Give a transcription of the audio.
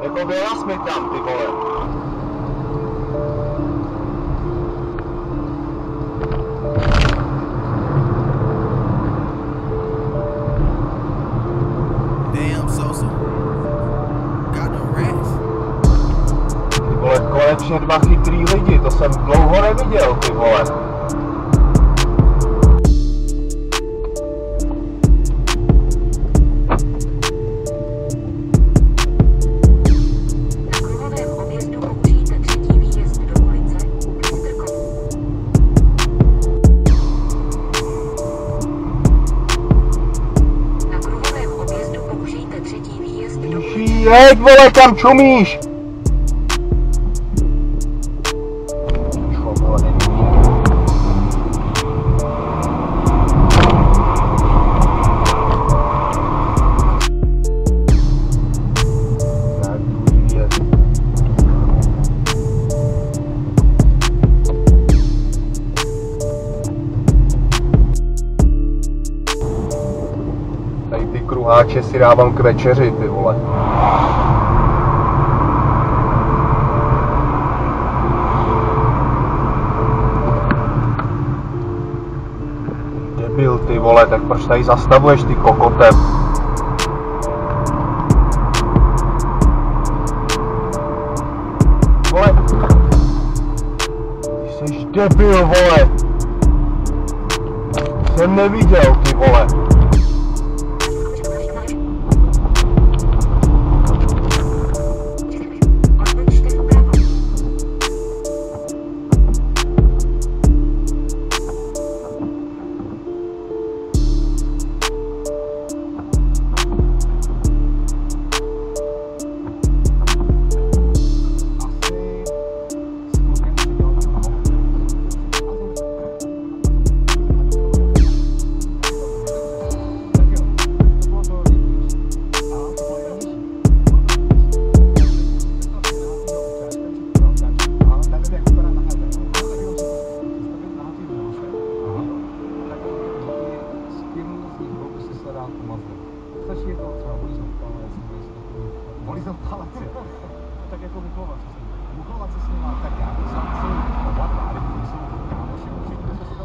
Jako vyraz mi tam, ty vole. Ty vole, konečně dva chytrý lidi, to jsem dlouho neviděl, ty vole. Jeď, vole, kam čumíš? Tady ty kruháče si dávám k večeři, ty vole. Debil, ty vole, tak proč tady zastavuješ, ty kokote? Vole, ty jsi debil, vole. Jsem neviděl, ty vole. Horizontálně, tak jako buchovat se s nimi. Buchovat se s nimi, tak já bych sám oba dva, ale když jsou kámoši, určitě se to